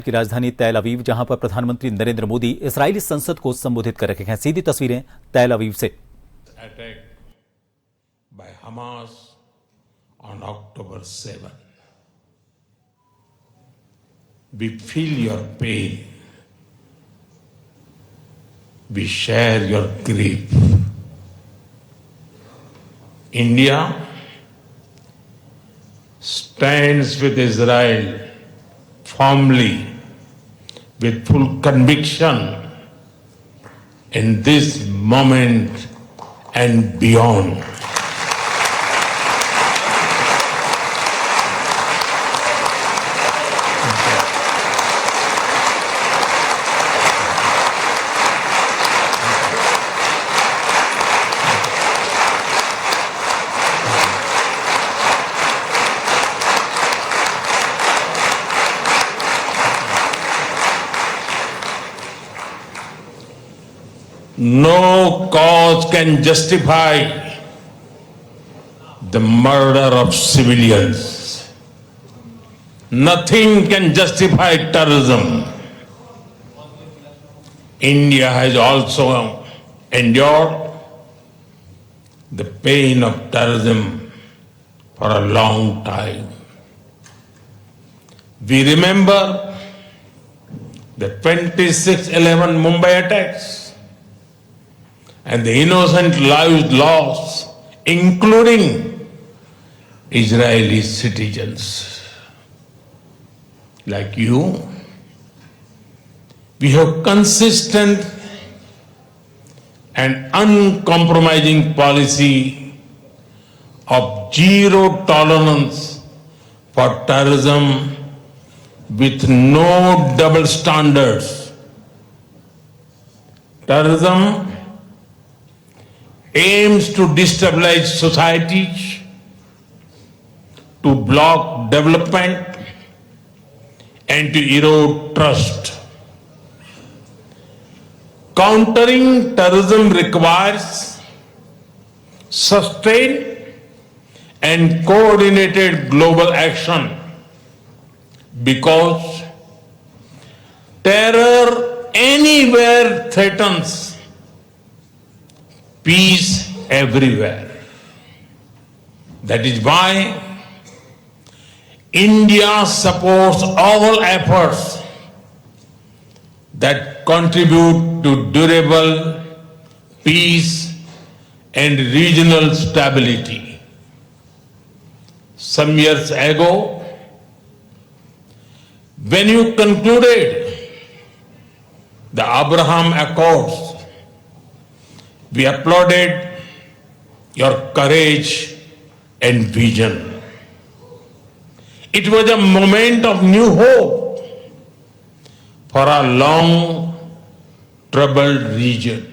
की राजधानी तैल अवीव, जहां पर प्रधानमंत्री नरेंद्र मोदी इजरायली संसद को संबोधित कर रहे हैं। सीधी तस्वीरें तैल अवीव से। Attack by Hamas on October 7. We feel your pain. We share your grief. India stands with Israel firmly, with full conviction in this moment and beyond. No cause can justify the murder of civilians. Nothing can justify terrorism. India has also endured the pain of terrorism for a long time. We remember the 26/11 Mumbai attacks and the innocent lives lost, including Israeli citizens. Like you, we have consistent and uncompromising policy of zero tolerance for terrorism with no double standards. Terrorism aims to destabilize societies, to block development, and to erode trust. Countering terrorism requires sustained and coordinated global action because terror anywhere threatens peace everywhere. That is why India supports all efforts that contribute to durable peace and regional stability. Some years ago, when you concluded the Abraham Accords, we applauded your courage and vision. It was a moment of new hope for a long troubled region.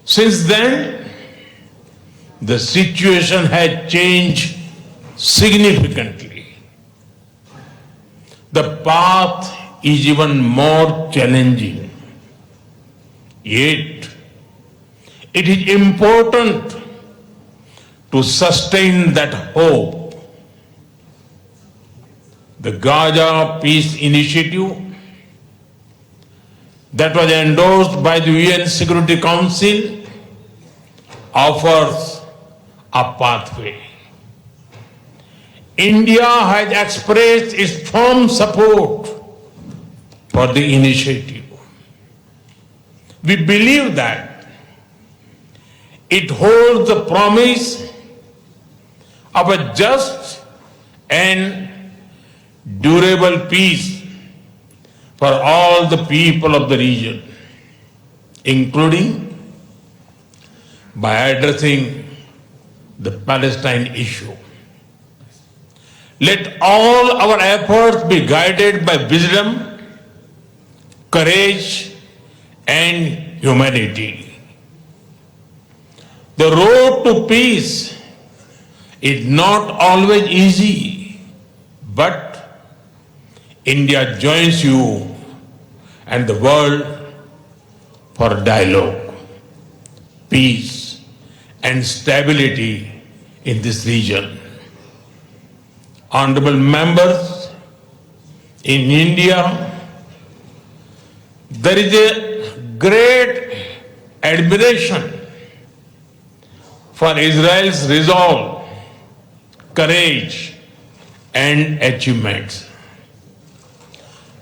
Since then, the situation has changed significantly. The path is even more challenging. Yet, it is important to sustain that hope. The Gaza Peace Initiative that was endorsed by the UN Security Council offers a pathway. India has expressed its firm support for the initiative. We believe that it holds the promise of a just and durable peace for all the people of the region, including by addressing the Palestine issue. Let all our efforts be guided by wisdom, courage, and humanity. The road to peace is not always easy, but India joins you and the world for dialogue, peace, and stability in this region. Honorable members, In India, there is a great admiration for Israel's resolve, courage, and achievements.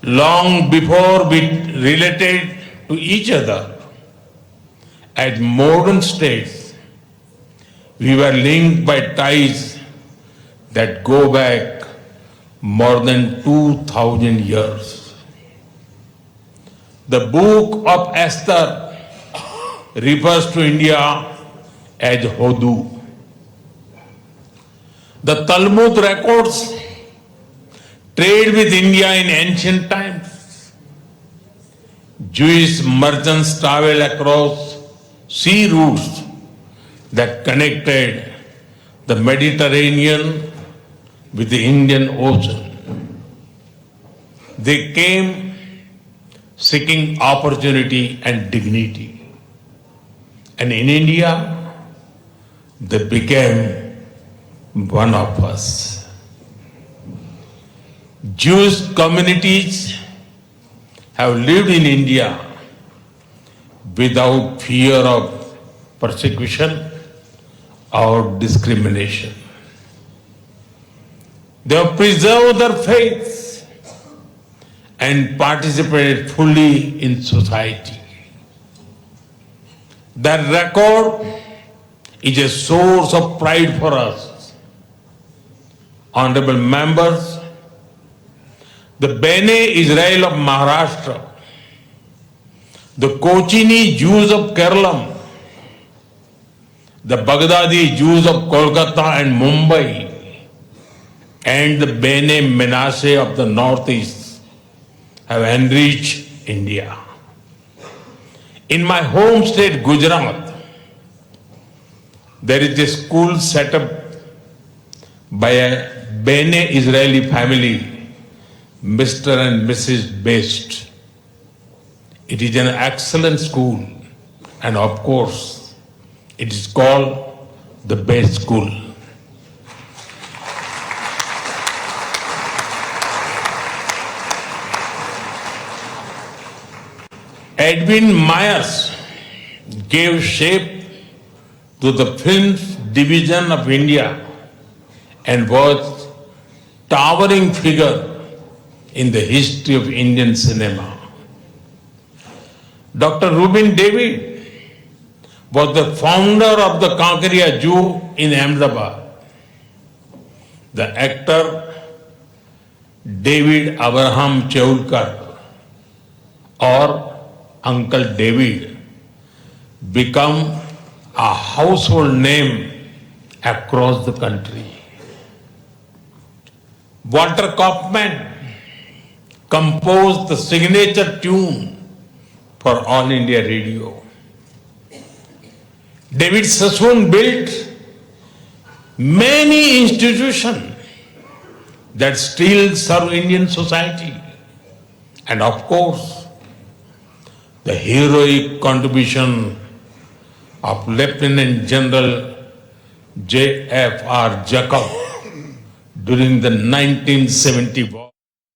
Long before we related to each other as modern states, we were linked by ties that go back more than 2,000 years. The book of Esther refers to India as Hodu. The Talmud records trade with India in ancient times. Jewish merchants traveled across sea routes that connected the Mediterranean with the Indian Ocean. They came seeking opportunity and dignity. And in India, they became one of us. Jewish communities have lived in India without fear of persecution or discrimination. They have preserved their faith and participated fully in society. That record is a source of pride for us. Honorable members, the Bene Israel of Maharashtra, the Kochini Jews of Kerala, the Baghdadi Jews of Kolkata and Mumbai, and the Bene Menashe of the Northeast have enriched India. In my home state, Gujarat, there is a school set up by a Bene Israeli family, Mr. and Mrs. Best. It is an excellent school, and of course, it is called the Best School. Edwin Myers gave shape to the film's division of India and was a towering figure in the history of Indian cinema. Dr. Rubin David was the founder of the Kankaria Zoo in Ahmedabad. The actor David Abraham Chaulkar, or Uncle David, become a household name across the country. Walter Kaufman composed the signature tune for All India Radio. David Sassoon built many institutions that still serve Indian society. And of course, the heroic contribution of Lieutenant General J.F.R. Jacob during the 1970 war.